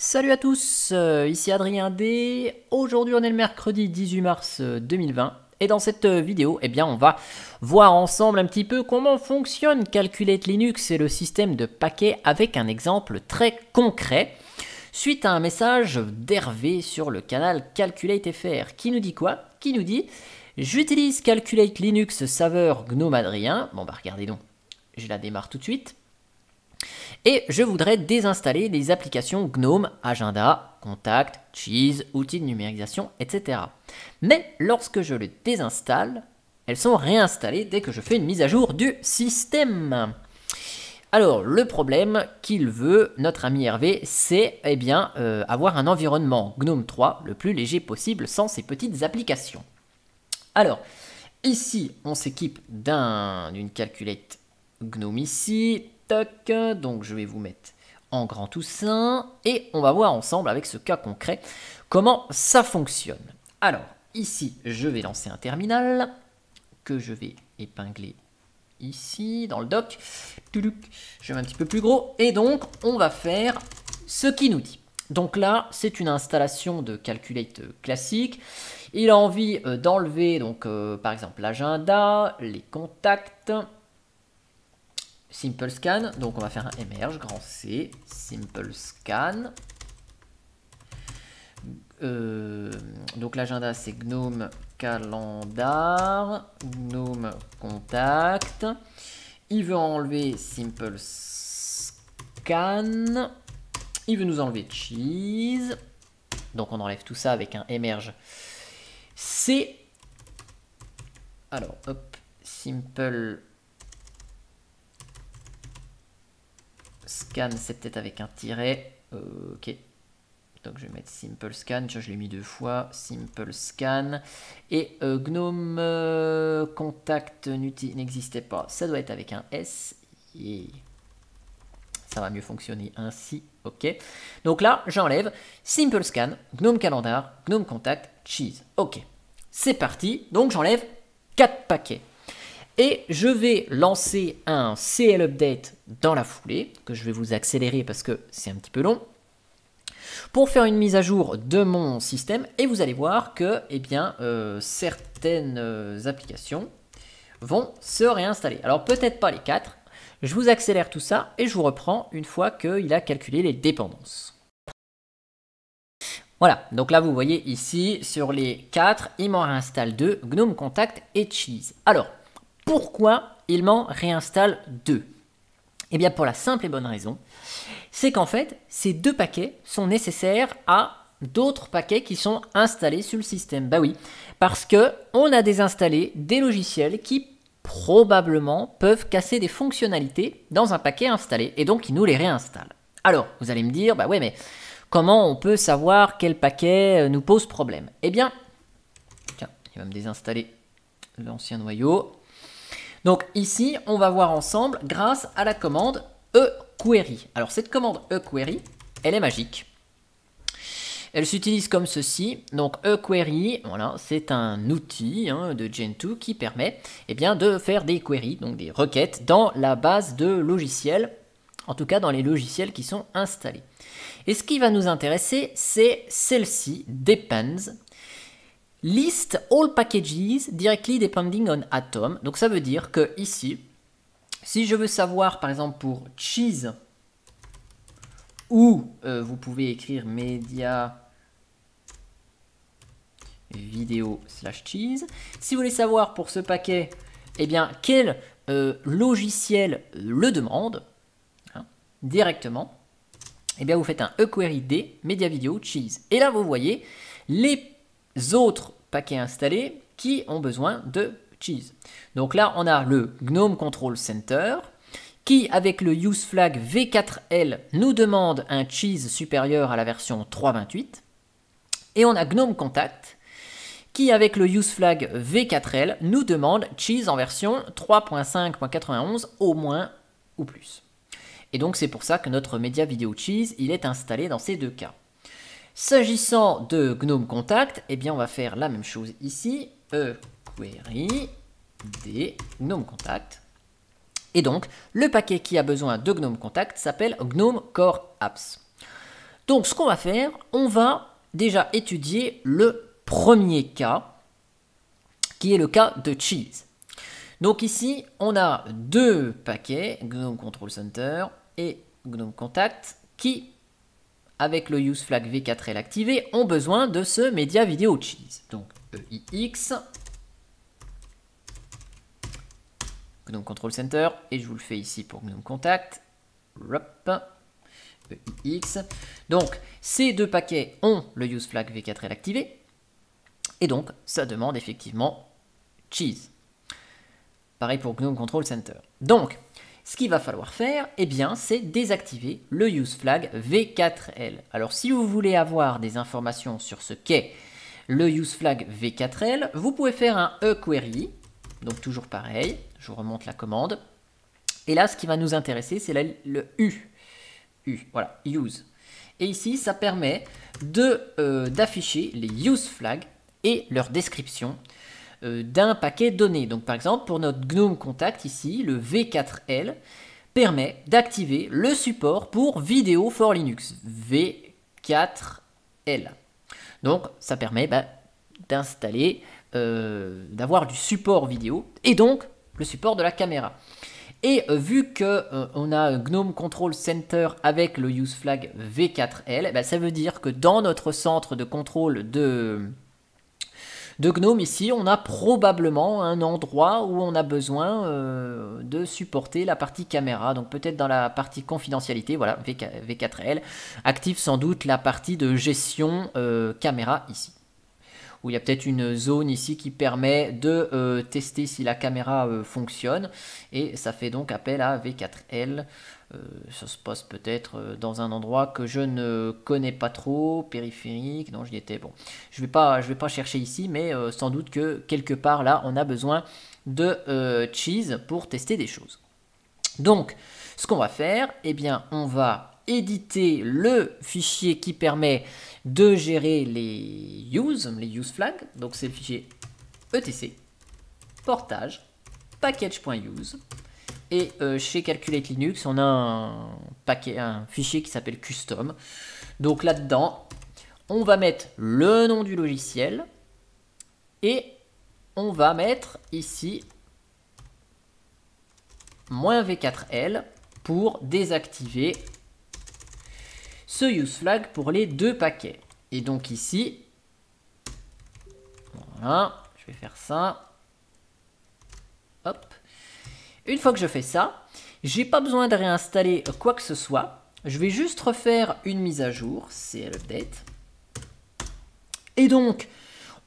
Salut à tous, ici Adrien D. Aujourd'hui on est le mercredi 18 mars 2020 et dans cette vidéo on va voir ensemble un petit peu comment fonctionne Calculate Linux et le système de paquets avec un exemple très concret suite à un message d'Hervé sur le canal Calculate FR qui nous dit quoi? Qui nous dit j'utilise Calculate Linux saveur GNOME Adrien. Bon bah regardez donc, je la démarre tout de suite. Et je voudrais désinstaller les applications GNOME, Agenda, Contact, Cheese, outils de numérisation, etc. Mais lorsque je les désinstalle, elles sont réinstallées dès que je fais une mise à jour du système. Alors, le problème qu'il veut, notre ami Hervé, c'est avoir un environnement GNOME 3 le plus léger possible sans ces petites applications. Alors, ici, on s'équipe d'une Calculate GNOME ici. Donc je vais vous mettre en grand tout ça et on va voir ensemble avec ce cas concret comment ça fonctionne. Alors ici je vais lancer un terminal que je vais épingler ici dans le doc. Je mets un petit peu plus gros et donc on va faire ce qu'il nous dit. Donc là c'est une installation de Calculate classique. Il a envie d'enlever donc par exemple l'agenda, les contacts. Simple Scan, donc on va faire un emerge, grand C, Simple Scan. Donc l'agenda c'est GNOME Calendar, GNOME Contact. Il veut enlever Simple Scan. Il veut nous enlever Cheese. Donc on enlève tout ça avec un emerge C. Alors hop, Simple Scan, c'est peut-être avec un tiret. Ok. Donc je vais mettre Simple Scan. Je l'ai mis deux fois. Simple Scan. Et GNOME Contact n'existait pas. Ça doit être avec un S. Yeah. Ça va mieux fonctionner ainsi. Ok. Donc là, j'enlève Simple Scan, GNOME Calendar, GNOME Contact, Cheese. Ok. C'est parti. Donc j'enlève 4 paquets. Et je vais lancer un CL Update dans la foulée, que je vais vous accélérer parce que c'est un petit peu long, pour faire une mise à jour de mon système. Et vous allez voir que certaines applications vont se réinstaller. Alors peut-être pas les 4, je vous accélère tout ça et je vous reprends une fois qu'il a calculé les dépendances. Voilà, donc là vous voyez ici, sur les 4, il m'en réinstalle 2, GNOME Contact et Cheese. Alors, pourquoi il m'en réinstalle 2? Eh bien pour la simple et bonne raison, c'est qu'en fait, ces 2 paquets sont nécessaires à d'autres paquets qui sont installés sur le système. Bah oui, parce qu'on a désinstallé des logiciels qui probablement peuvent casser des fonctionnalités dans un paquet installé, et donc il nous les réinstalle. Alors, vous allez me dire, bah ouais, mais comment on peut savoir quel paquet nous pose problème? Eh bien, tiens, il va me désinstaller l'ancien noyau. Donc ici, on va voir ensemble grâce à la commande equery. Alors cette commande equery, elle est magique. Elle s'utilise comme ceci. Donc equery, voilà, c'est un outil de Gentoo qui permet de faire des queries, donc des requêtes dans la base de logiciels, en tout cas dans les logiciels qui sont installés. Et ce qui va nous intéresser, c'est celle-ci, depends. List all packages directly depending on Atom. Donc ça veut dire que ici, si je veux savoir par exemple pour Cheese, ou vous pouvez écrire media vidéo / cheese. Si vous voulez savoir pour ce paquet, quel logiciel le demande directement, vous faites un equery d media vidéo cheese. Et là vous voyez les autres paquets installés qui ont besoin de Cheese. Donc là, on a le GNOME Control Center qui, avec le useFlag v4l, nous demande un Cheese supérieur à la version 3.28. Et on a GNOME Contact qui, avec le useFlag v4l, nous demande Cheese en version 3.5.91 au moins ou plus. Et donc, c'est pour ça que notre Media Video Cheese, il est installé dans ces deux cas. S'agissant de GNOME Contact, on va faire la même chose ici, equery d GNOME Contact. Et donc, le paquet qui a besoin de GNOME Contact s'appelle GNOME Core Apps. Donc ce qu'on va faire, on va déjà étudier le premier cas, qui est le cas de cheese. Donc ici, on a deux paquets, GNOME Control Center et GNOME Contact, qui, avec le useFlag v4l activé, ont besoin de ce média vidéo cheese. Donc EIX, GNOME Control Center, et je vous le fais ici pour GNOME Contact. Hop, EIX. Donc ces deux paquets ont le useFlag v4l activé, et donc ça demande effectivement cheese. Pareil pour GNOME Control Center. Donc, ce qu'il va falloir faire, eh bien, c'est désactiver le useFlag v4l. Alors, si vous voulez avoir des informations sur ce qu'est le useFlag v4l, vous pouvez faire un equery. Donc, toujours pareil, je vous remonte la commande. Et là, ce qui va nous intéresser, c'est le U. Voilà, use. Et ici, ça permet d'afficher les useFlags et leur description d'un paquet donné. Donc par exemple, pour notre GNOME Contact ici, le V4L permet d'activer le support pour Video for Linux, V4L. Donc ça permet d'installer, d'avoir du support vidéo et donc le support de la caméra. Et vu qu'on a GNOME Control Center avec le useFlag V4L, ça veut dire que dans notre centre de contrôle de GNOME ici, on a probablement un endroit où on a besoin de supporter la partie caméra. Donc peut-être dans la partie confidentialité, voilà, V4L, active sans doute la partie de gestion caméra ici. Où il y a peut-être une zone ici qui permet de tester si la caméra fonctionne. Et ça fait donc appel à V4L. Ça se passe peut-être dans un endroit que je ne connais pas trop, périphérique, non j'y étais, bon. Je vais pas chercher ici, mais sans doute que quelque part là, on a besoin de cheese pour tester des choses. Donc, ce qu'on va faire, eh bien, on va éditer le fichier qui permet de gérer les useFlags. Donc c'est le fichier etc portage package.use. Et chez Calculate Linux, on a un fichier qui s'appelle custom. Donc là-dedans, on va mettre le nom du logiciel et on va mettre ici -v4l pour désactiver ce useFlag pour les deux paquets. Et donc ici, voilà, je vais faire ça. Hop. Une fois que je fais ça, j'ai pas besoin de réinstaller quoi que ce soit. Je vais juste refaire une mise à jour, clupdate. Et donc,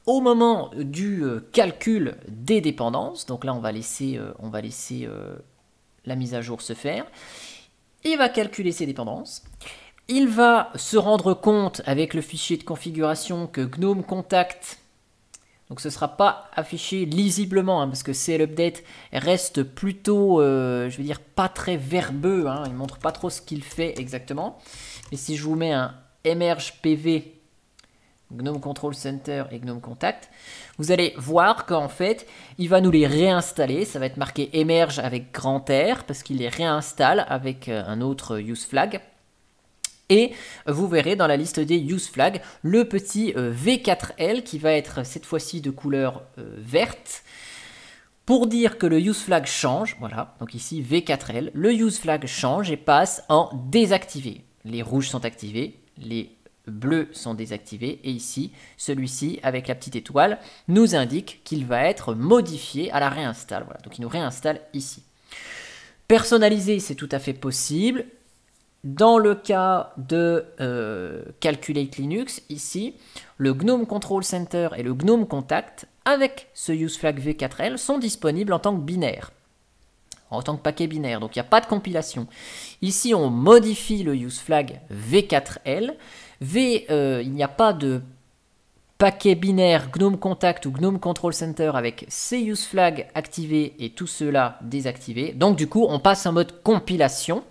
au moment du calcul des dépendances, donc là on va laisser la mise à jour se faire, il va calculer ses dépendances. Il va se rendre compte avec le fichier de configuration que GNOME Contact, donc ce ne sera pas affiché lisiblement, parce que clupdate reste plutôt, je veux dire, pas très verbeux, il ne montre pas trop ce qu'il fait exactement. Mais si je vous mets un emerge PV, GNOME Control Center et GNOME Contact, vous allez voir qu'en fait, il va nous les réinstaller. Ça va être marqué emerge avec grand R, parce qu'il les réinstalle avec un autre useFlag. Et vous verrez dans la liste des useFlags le petit V4L qui va être cette fois-ci de couleur verte pour dire que le useFlag change. Voilà, donc ici V4L, le useFlag change et passe en désactivé. Les rouges sont activés, les bleus sont désactivés et ici, celui-ci avec la petite étoile nous indique qu'il va être modifié à la réinstalle. Voilà, donc il nous réinstalle ici. Personnaliser, c'est tout à fait possible. Dans le cas de Calculate Linux, ici, le GNOME Control Center et le GNOME Contact, avec ce useFlag v4l, sont disponibles en tant que binaire, en tant que paquet binaire, donc il n'y a pas de compilation. Ici, on modifie le useFlag v4l. Il n'y a pas de paquet binaire GNOME Contact ou GNOME Control Center avec ces useFlags activés et tout cela désactivé. Donc du coup, on passe en mode compilation.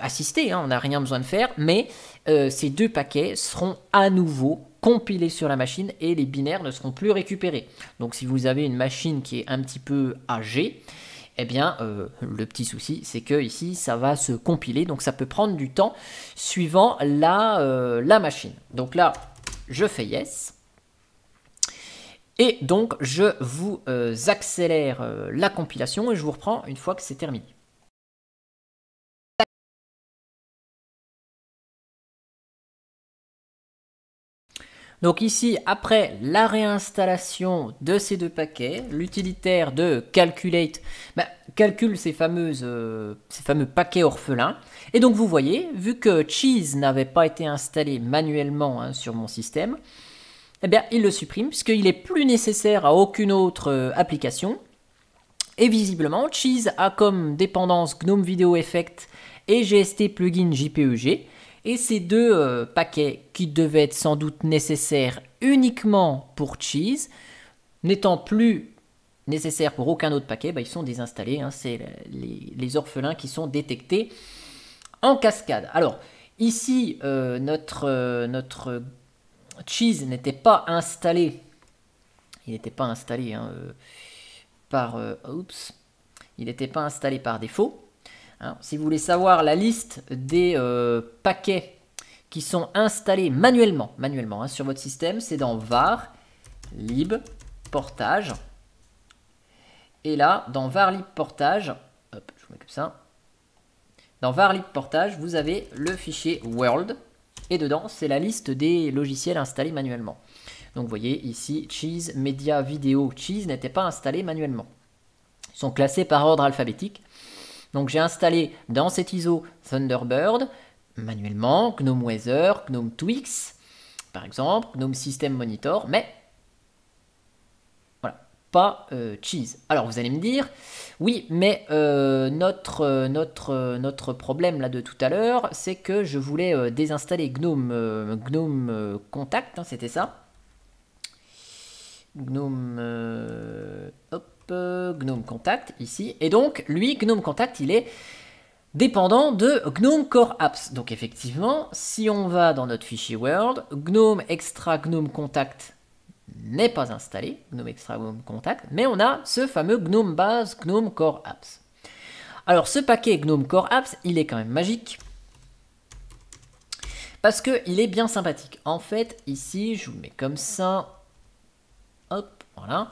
Assisté, on n'a rien besoin de faire, mais ces deux paquets seront à nouveau compilés sur la machine et les binaires ne seront plus récupérés. Donc si vous avez une machine qui est un petit peu âgée, eh bien, le petit souci, c'est que ici, ça va se compiler, donc ça peut prendre du temps suivant la machine. Donc là, je fais yes. Et donc, je vous accélère la compilation et je vous reprends une fois que c'est terminé. Donc ici, après la réinstallation de ces deux paquets, l'utilitaire de Calculate calcule ces fameux paquets orphelins. Et donc vous voyez, vu que Cheese n'avait pas été installé manuellement sur mon système, eh bien il le supprime puisqu'il n'est plus nécessaire à aucune autre application. Et visiblement, Cheese a comme dépendance GNOME Video Effect et GST Plugin JPEG. Et ces deux paquets qui devaient être sans doute nécessaires uniquement pour Cheese, n'étant plus nécessaires pour aucun autre paquet, ils sont désinstallés. C'est les orphelins qui sont détectés en cascade. Alors, ici, notre Cheese n'était pas installé. Il n'était pas installé il n'était pas installé par défaut. Si vous voulez savoir la liste des paquets qui sont installés manuellement sur votre système, c'est dans var lib portage. Et là, dans var lib portage, hop, je vous mets comme ça. Dans var lib portage, vous avez le fichier world. Et dedans, c'est la liste des logiciels installés manuellement. Donc vous voyez ici, Cheese, Media, Vidéo, Cheese n'était pas installé manuellement. Ils sont classés par ordre alphabétique. Donc j'ai installé dans cet ISO Thunderbird, manuellement, GNOME Weather, GNOME Twix, par exemple, GNOME System Monitor, mais voilà, pas Cheese. Alors vous allez me dire, oui, mais notre problème là de tout à l'heure, c'est que je voulais désinstaller GNOME Contact, c'était ça. GNOME Contact ici, et donc lui GNOME Contact il est dépendant de GNOME Core Apps. Donc effectivement, si on va dans notre fichier World, GNOME Extra GNOME Contact n'est pas installé, GNOME Extra GNOME Contact, mais on a ce fameux GNOME Base GNOME Core Apps. Alors ce paquet GNOME Core Apps, il est quand même magique parce que il est bien sympathique. En fait, ici, je vous le mets comme ça. Hop. Voilà.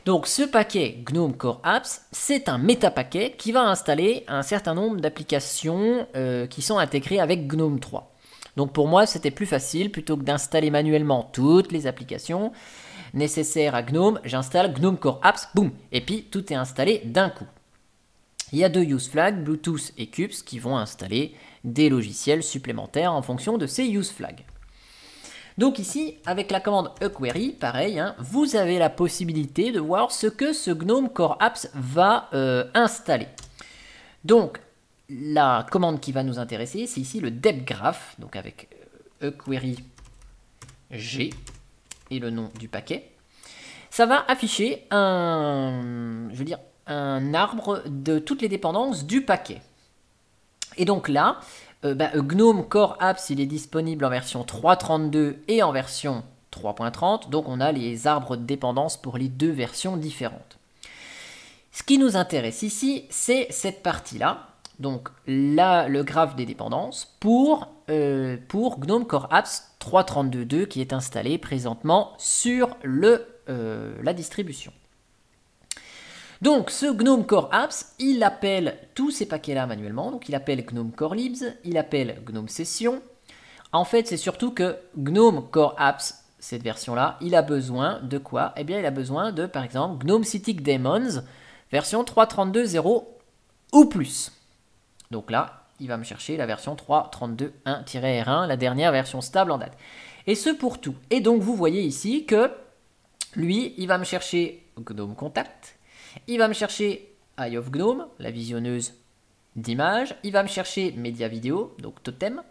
Donc ce paquet GNOME Core Apps, c'est un méta-paquet qui va installer un certain nombre d'applications qui sont intégrées avec GNOME 3. Donc pour moi, c'était plus facile, plutôt que d'installer manuellement toutes les applications nécessaires à GNOME, j'installe GNOME Core Apps, boum, et puis tout est installé d'un coup. Il y a deux useflags, Bluetooth et CUPS, qui vont installer des logiciels supplémentaires en fonction de ces useflags. Donc ici, avec la commande equery, pareil, vous avez la possibilité de voir ce que ce GNOME Core Apps va installer. Donc, la commande qui va nous intéresser, c'est ici le depgraph, donc avec equery g et le nom du paquet. Ça va afficher un arbre de toutes les dépendances du paquet. Et donc là, GNOME Core Apps, il est disponible en version 3.32 et en version 3.30. Donc on a les arbres de dépendance pour les deux versions différentes. Ce qui nous intéresse ici, c'est cette partie-là. Donc là, le graphe des dépendances pour GNOME Core Apps 3.32.2 qui est installé présentement sur la distribution. Donc ce GNOME Core Apps, il appelle tous ces paquets-là manuellement. Donc il appelle GNOME Core Libs, il appelle GNOME Session. En fait, c'est surtout que GNOME Core Apps, cette version-là, il a besoin de quoi? Eh bien, il a besoin de, par exemple, GNOME Cytic Daemons, version 3.32.0 ou plus. Donc là, il va me chercher la version 3.32.1-R1, la dernière version stable en date. Et ce pour tout. Et donc, vous voyez ici que lui, il va me chercher GNOME Contact. Il va me chercher Eye of GNOME, la visionneuse d'images. Il va me chercher Media Vidéo, donc Totem.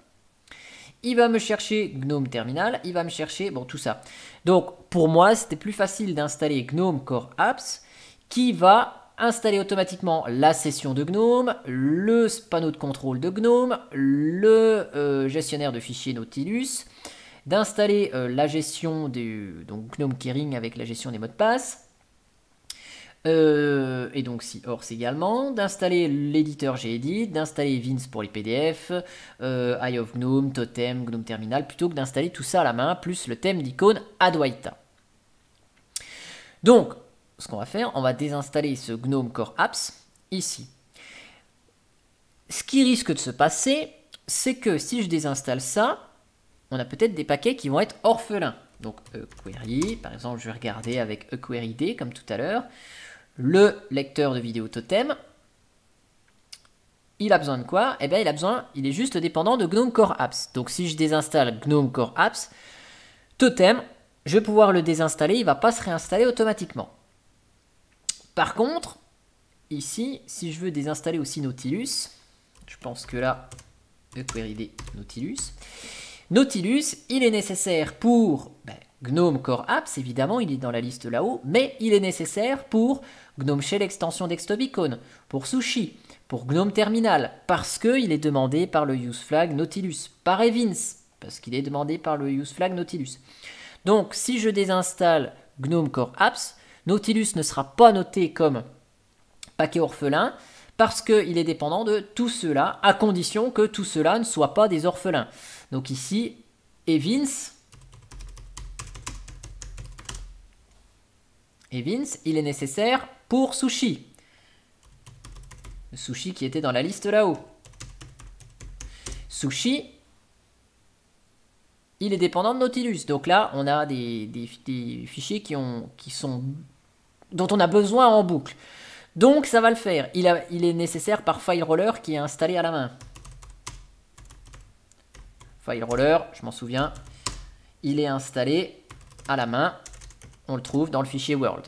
Il va me chercher GNOME Terminal. Il va me chercher, bon, tout ça. Donc, pour moi, c'était plus facile d'installer GNOME Core Apps qui va installer automatiquement la session de GNOME, le panneau de contrôle de GNOME, le gestionnaire de fichiers Nautilus, d'installer la gestion donc GNOME Keyring avec la gestion des mots de passe, Et donc si Horse également, d'installer l'éditeur Gedit, d'installer Evince pour les PDF, Eye of Gnome, Totem, Gnome Terminal, plutôt que d'installer tout ça à la main, plus le thème d'icône Adwaita. Donc, ce qu'on va faire, on va désinstaller ce Gnome Core Apps ici. Ce qui risque de se passer, c'est que si je désinstalle ça, on a peut-être des paquets qui vont être orphelins. Donc query, par exemple, je vais regarder avec query-d comme tout à l'heure. Le lecteur de vidéo Totem, il a besoin de quoi? Eh bien, il est juste dépendant de Gnome Core Apps. Donc si je désinstalle Gnome Core Apps, Totem, je vais pouvoir le désinstaller, il ne va pas se réinstaller automatiquement. Par contre, ici, si je veux désinstaller aussi Nautilus, je pense que là, query-d Nautilus. Nautilus, il est nécessaire pour Gnome Core Apps, évidemment, il est dans la liste là-haut, mais il est nécessaire pour Gnome Shell Extension Desktop Icon, pour Sushi, pour Gnome Terminal, parce qu'il est demandé par le useFlag Nautilus, par Evince, parce qu'il est demandé par le useFlag Nautilus. Donc, si je désinstalle Gnome Core Apps, Nautilus ne sera pas noté comme paquet orphelin, parce qu'il est dépendant de tout cela, à condition que tout cela ne soit pas des orphelins. Donc ici, Evince, il est nécessaire pour Sushi. Le Sushi qui était dans la liste là-haut. Sushi, il est dépendant de Nautilus. Donc là, on a des fichiers dont on a besoin en boucle. Donc ça va le faire. Il est nécessaire par FileRoller qui est installé à la main. FileRoller, je m'en souviens, il est installé à la main. On le trouve dans le fichier World.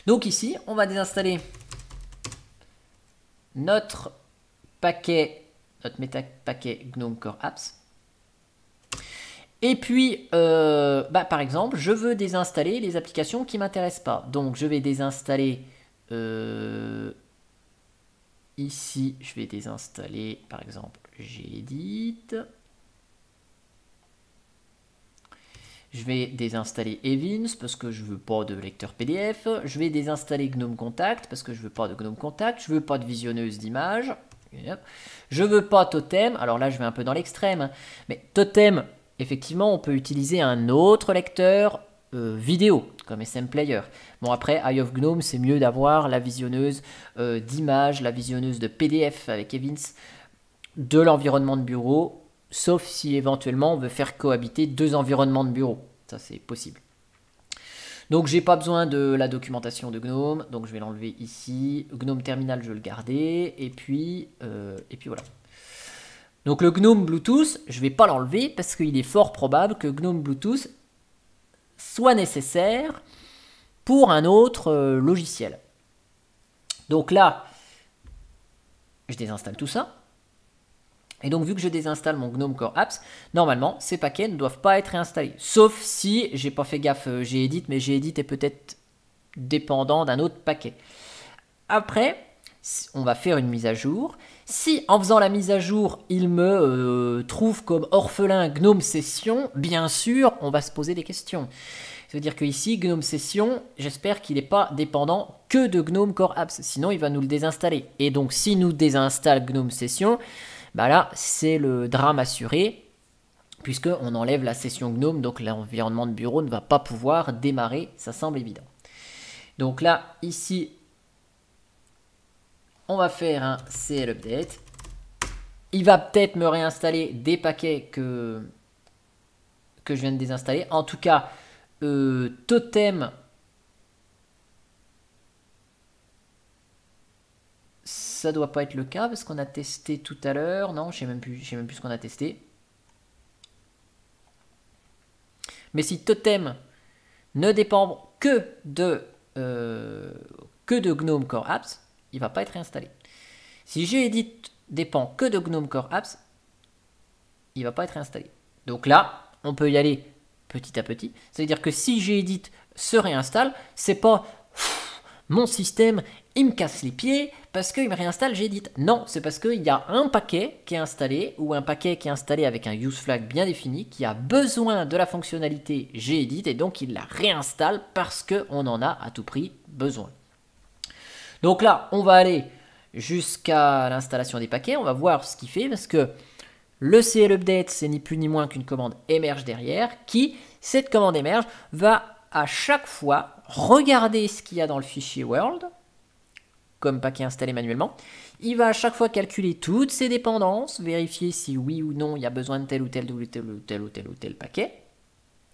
Donc ici, on va désinstaller notre méta-paquet Gnome Core Apps. Et puis, par exemple, je veux désinstaller les applications qui ne m'intéressent pas. Donc, je vais désinstaller ici, je vais désinstaller, par exemple, Gedit. Je vais désinstaller Evince parce que je veux pas de lecteur PDF. Je vais désinstaller Gnome Contact parce que je veux pas de Gnome Contact. Je veux pas de visionneuse d'images. Je veux pas Totem. Alors là, je vais un peu dans l'extrême. Mais Totem, effectivement, on peut utiliser un autre lecteur vidéo comme SM Player. Bon, après, Eye of Gnome, c'est mieux d'avoir la visionneuse d'images, la visionneuse de PDF avec Evince de l'environnement de bureau. Sauf si éventuellement on veut faire cohabiter deux environnements de bureau. Ça, c'est possible. Donc, j'ai pas besoin de la documentation de Gnome. Donc, je vais l'enlever ici. Gnome Terminal, je vais le garder. Et puis voilà. Donc, le Gnome Bluetooth, je vais pas l'enlever parce qu'il est fort probable que Gnome Bluetooth soit nécessaire pour un autre logiciel. Donc là, je désinstalle tout ça. Et donc, vu que je désinstalle mon Gnome Core Apps, normalement, ces paquets ne doivent pas être réinstallés. Sauf si, j'ai pas fait gaffe, Gedit, mais Gedit est peut-être dépendant d'un autre paquet. Après, on va faire une mise à jour. Si, en faisant la mise à jour, il me trouve comme orphelin Gnome Session, bien sûr, on va se poser des questions. Ça veut dire que ici, Gnome Session, j'espère qu'il n'est pas dépendant que de Gnome Core Apps. Sinon, il va nous le désinstaller. Et donc, si nous désinstalle Gnome Session, bah là, c'est le drame assuré, puisqu'on enlève la session Gnome, donc l'environnement de bureau ne va pas pouvoir démarrer, ça semble évident. Donc là, ici, on va faire un CL update. Il va peut-être me réinstaller des paquets que je viens de désinstaller. En tout cas, Totem, ça doit pas être le cas parce qu'on a testé tout à l'heure. Non, je sais même plus ce qu'on a testé. Mais si Totem ne dépend que de Gnome Core Apps, il va pas être réinstallé. Si Gedit dépend que de Gnome Core Apps, il va pas être réinstallé. Donc là, on peut y aller petit à petit. Ça veut dire que si Gedit se réinstalle, c'est pas mon système, il me casse les pieds parce qu'il me réinstalle Gedit. Non, c'est parce qu'il y a un paquet qui est installé ou un paquet qui est installé avec un useFlag bien défini qui a besoin de la fonctionnalité Gedit et donc il la réinstalle parce qu'on en a à tout prix besoin. Donc là, on va aller jusqu'à l'installation des paquets. On va voir ce qu'il fait parce que le CL Update, c'est ni plus ni moins qu'une commande émerge derrière qui, cette commande émerge, va à chaque fois regarder ce qu'il y a dans le fichier world comme paquet installé manuellement. Il va à chaque fois calculer toutes ses dépendances, vérifier si oui ou non il y a besoin de tel ou tel ou tel ou tel ou tel ou tel paquet.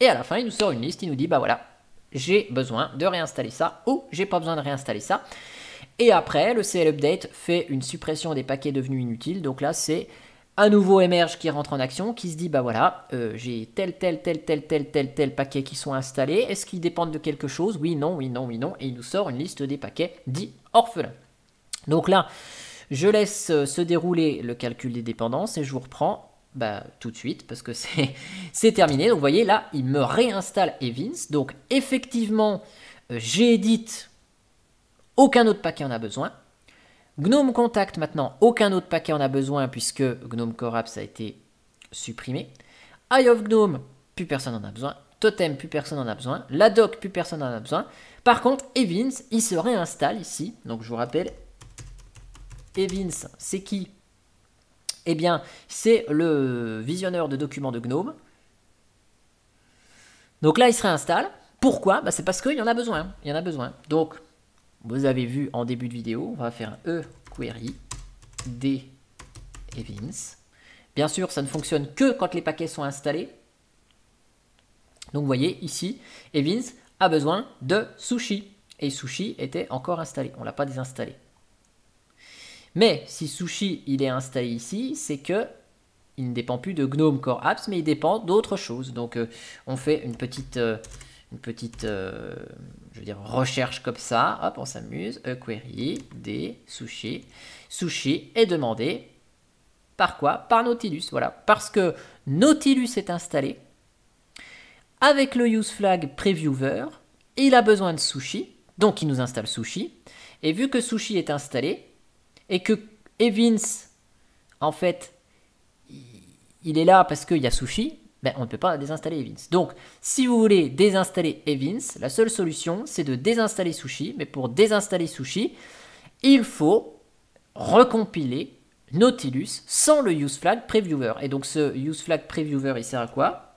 Et à la fin, il nous sort une liste, il nous dit, bah voilà, j'ai besoin de réinstaller ça ou j'ai pas besoin de réinstaller ça. Et après, le CL Update fait une suppression des paquets devenus inutiles. Donc là, c'est un nouveau émerge qui rentre en action, qui se dit, bah voilà, j'ai tel paquet qui sont installés. Est-ce qu'ils dépendent de quelque chose? Oui, non, oui, non, oui, non. Et il nous sort une liste des paquets dits orphelins. Donc là, je laisse se dérouler le calcul des dépendances et je vous reprends tout de suite parce que c'est terminé. Donc vous voyez là, il me réinstalle Evans. Donc effectivement, j'édite, aucun autre paquet en a besoin. GNOME Contact maintenant, aucun autre paquet en a besoin puisque GNOME Core Apps a été supprimé. Eye of GNOME, plus personne en a besoin. Totem, plus personne en a besoin. La doc, plus personne en a besoin. Par contre, Evans, il se réinstalle ici. Donc je vous rappelle, Evans, c'est qui? Eh bien, c'est le visionneur de documents de GNOME. Donc là, il se réinstalle. Pourquoi? C'est parce qu'il y en a besoin. Il y en a besoin. Donc, vous avez vu en début de vidéo, on va faire un equery d Evans. Bien sûr, ça ne fonctionne que quand les paquets sont installés. Donc, vous voyez ici, Evans a besoin de Sushi. Et Sushi était encore installé. On ne l'a pas désinstallé. Mais si Sushi il est installé ici, c'est que il ne dépend plus de GNOME Core Apps, mais il dépend d'autre chose. Donc on fait une petite je veux dire, recherche comme ça. Hop, on s'amuse. Query d Sushi. Sushi est demandé par quoi? Par Nautilus. Voilà, parce que Nautilus est installé avec le useFlag Previewer. Il a besoin de Sushi, donc il nous installe Sushi. Et vu que Sushi est installé, et que Evans, en fait, il est là parce qu'il y a Sushi, on ne peut pas désinstaller Evans. Donc, si vous voulez désinstaller Evans, la seule solution, c'est de désinstaller Sushi. Mais pour désinstaller Sushi, il faut recompiler Nautilus sans le useFlag Previewer. Et donc, ce useFlag Previewer, il sert à quoi?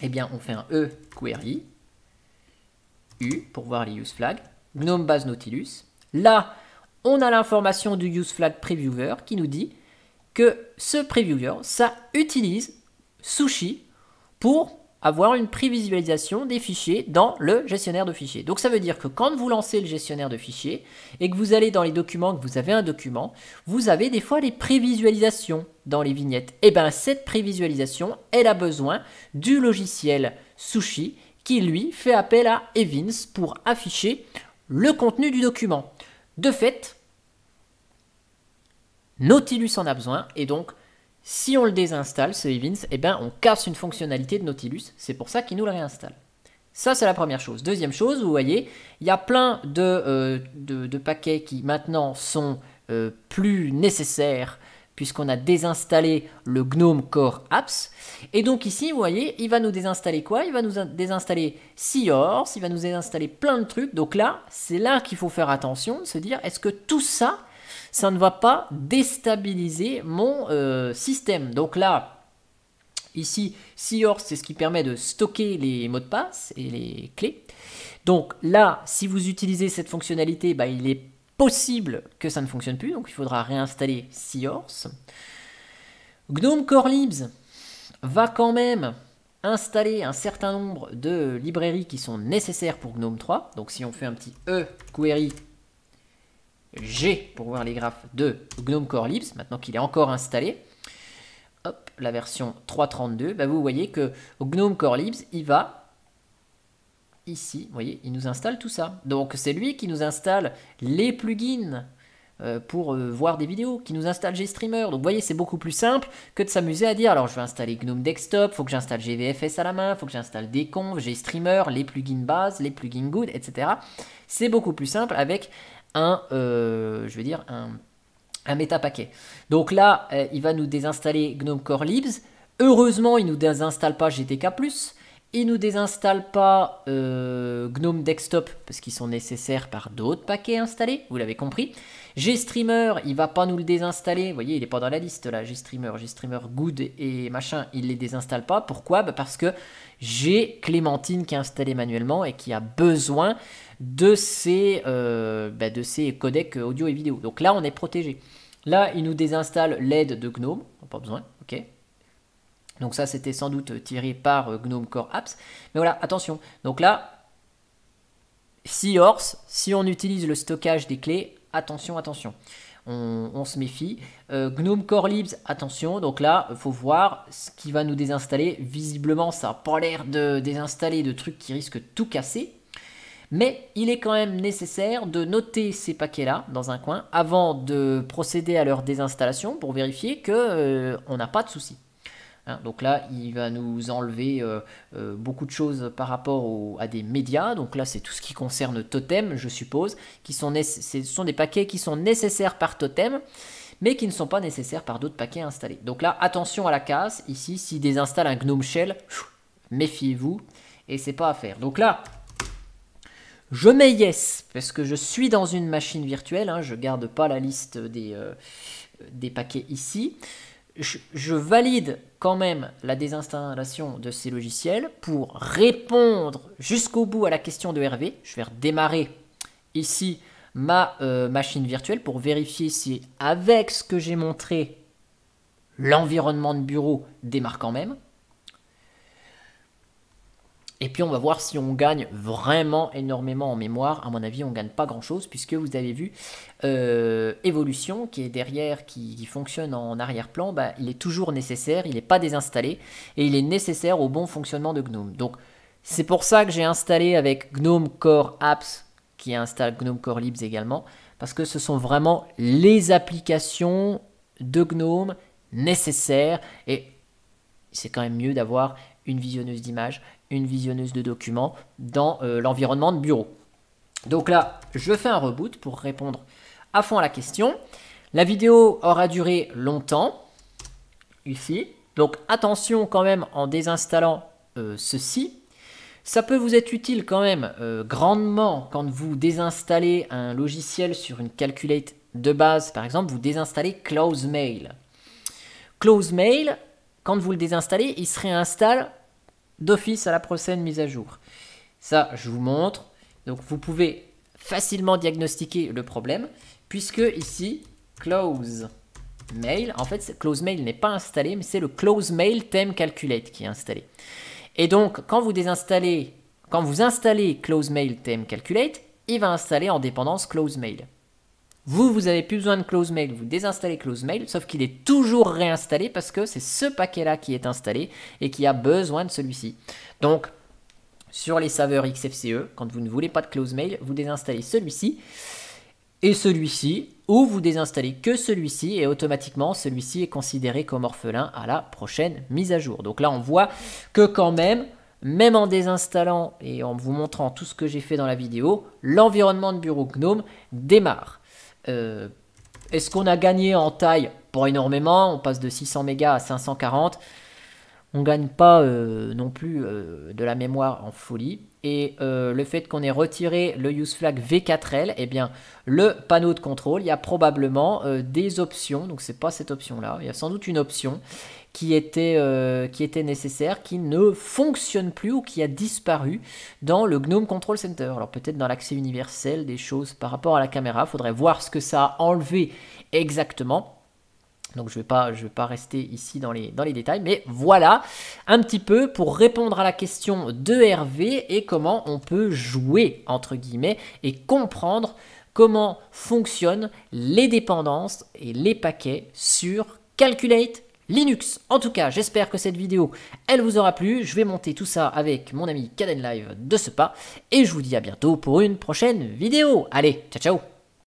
Eh bien, on fait un equery U pour voir les useFlags. GNOME base Nautilus. Là, on a l'information du useFlag Previewer qui nous dit que ce Previewer, ça utilise Sushi pour avoir une prévisualisation des fichiers dans le gestionnaire de fichiers. Donc ça veut dire que quand vous lancez le gestionnaire de fichiers et que vous allez dans les documents, que vous avez un document, vous avez des fois les prévisualisations dans les vignettes. Et bien cette prévisualisation, elle a besoin du logiciel Sushi qui lui fait appel à Evans pour afficher le contenu du document. De fait, Nautilus en a besoin et donc si on le désinstalle, ce Evans, on casse une fonctionnalité de Nautilus. C'est pour ça qu'il nous le réinstalle. Ça, c'est la première chose. Deuxième chose, vous voyez, il y a plein de paquets qui maintenant sont plus nécessaires puisqu'on a désinstallé le GNOME Core Apps. Et donc ici, vous voyez, il va nous désinstaller quoi? Il va nous désinstaller Seahorse, il va nous désinstaller plein de trucs. Donc là, c'est là qu'il faut faire attention, de se dire, est-ce que tout ça, ça ne va pas déstabiliser mon système? Donc là, ici, Seahorse, c'est ce qui permet de stocker les mots de passe et les clés. Donc là, si vous utilisez cette fonctionnalité, il est possible que ça ne fonctionne plus, donc il faudra réinstaller Seahorse. GNOME Core Libs va quand même installer un certain nombre de librairies qui sont nécessaires pour GNOME 3. Donc si on fait un petit equery G pour voir les graphes de GNOME Core Libs, maintenant qu'il est encore installé, hop, la version 3.32, vous voyez que GNOME Core Libs, il va ici, vous voyez, il nous installe tout ça. Donc c'est lui qui nous installe les plugins pour voir des vidéos, qui nous installe GStreamer. Donc vous voyez, c'est beaucoup plus simple que de s'amuser à dire, alors je vais installer GNOME Desktop, il faut que j'installe GVFS à la main, il faut que j'installe Dconf, GStreamer, les plugins base, les plugins good, etc. C'est beaucoup plus simple avec un méta paquet. Donc là, il va nous désinstaller GNOME Core Libs. Heureusement, il ne nous désinstalle pas GTK+. il nous désinstalle pas GNOME Desktop parce qu'ils sont nécessaires par d'autres paquets installés, vous l'avez compris. GStreamer, il va pas nous le désinstaller, vous voyez, il n'est pas dans la liste là, GStreamer Good et machin, il les désinstalle pas. Pourquoi? Parce que j'ai Clémentine qui est installée manuellement et qui a besoin de ces codecs audio et vidéo. Donc là, on est protégé. Là, il nous désinstalle l'aide de GNOME, pas besoin, ok. Donc ça, c'était sans doute tiré par GNOME Core Apps. Mais voilà, attention. Donc là, Seahorse, si on utilise le stockage des clés, attention, attention. On se méfie. GNOME Core Libs, attention. Donc là, il faut voir ce qui va nous désinstaller. Visiblement, ça n'a pas l'air de désinstaller de trucs qui risquent de tout casser. Mais il est quand même nécessaire de noter ces paquets-là dans un coin avant de procéder à leur désinstallation pour vérifier qu'on n'a pas de soucis. Hein, donc là, il va nous enlever beaucoup de choses par rapport à des médias. Donc là, c'est tout ce qui concerne Totem, je suppose. Ce sont des paquets qui sont nécessaires par Totem, mais qui ne sont pas nécessaires par d'autres paquets installés. Donc là, attention à la casse. Ici, s'il désinstalle un GNOME Shell, méfiez-vous, et c'est pas à faire. Donc là, je mets yes, parce que je suis dans une machine virtuelle. Hein, je ne garde pas la liste des paquets ici. Je valide quand même la désinstallation de ces logiciels pour répondre jusqu'au bout à la question de Hervé. Je vais redémarrer ici ma machine virtuelle pour vérifier si avec ce que j'ai montré, l'environnement de bureau démarre quand même. Et puis on va voir si on gagne vraiment énormément en mémoire. À mon avis, on ne gagne pas grand chose puisque vous avez vu Evolution qui est derrière, qui fonctionne en arrière-plan, bah, il est toujours nécessaire, il n'est pas désinstallé et il est nécessaire au bon fonctionnement de GNOME. Donc c'est pour ça que j'ai installé avec GNOME Core Apps qui installe GNOME Core Libs également, parce que ce sont vraiment les applications de GNOME nécessaires et c'est quand même mieux d'avoir une visionneuse d'images, une visionneuse de documents dans l'environnement de bureau. Donc là, je fais un reboot pour répondre à fond à la question. La vidéo aura duré longtemps, ici. Donc attention quand même en désinstallant ceci. Ça peut vous être utile quand même grandement quand vous désinstallez un logiciel sur une calculate de base. Par exemple, vous désinstallez CloseMail. CloseMail, quand vous le désinstallez, il se réinstalle d'office à la prochaine mise à jour. Ça, je vous montre. Donc, vous pouvez facilement diagnostiquer le problème, puisque ici, CloseMail, en fait, CloseMail n'est pas installé, mais c'est le CloseMail Theme Calculate qui est installé. Et donc, quand vous installez CloseMail Theme Calculate, il va installer en dépendance CloseMail. Vous n'avez plus besoin de CloseMail, vous désinstallez CloseMail, sauf qu'il est toujours réinstallé parce que c'est ce paquet-là qui est installé et qui a besoin de celui-ci. Donc, sur les serveurs XFCE, quand vous ne voulez pas de CloseMail, vous désinstallez celui-ci et celui-ci, ou vous désinstallez que celui-ci et automatiquement, celui-ci est considéré comme orphelin à la prochaine mise à jour. Donc là, on voit que quand même en désinstallant et en vous montrant tout ce que j'ai fait dans la vidéo, l'environnement de bureau GNOME démarre. Est-ce qu'on a gagné en taille? Pas énormément, on passe de 600 mégas à 540. On ne gagne pas non plus de la mémoire en folie. Et le fait qu'on ait retiré le UseFlag V4L, eh bien, le panneau de contrôle, il y a probablement des options. Donc, ce n'est pas cette option-là. Il y a sans doute une option qui était nécessaire, qui ne fonctionne plus ou qui a disparu dans le GNOME Control Center. Alors peut-être dans l'accès universel, des choses par rapport à la caméra, il faudrait voir ce que ça a enlevé exactement. Donc je vais pas rester ici dans les détails, mais voilà un petit peu pour répondre à la question de Hervé et comment on peut jouer entre guillemets et comprendre comment fonctionnent les dépendances et les paquets sur Calculate Linux. En tout cas, j'espère que cette vidéo, elle vous aura plu. Je vais monter tout ça avec mon ami Kdenlive de ce pas. Et je vous dis à bientôt pour une prochaine vidéo. Allez, ciao ciao.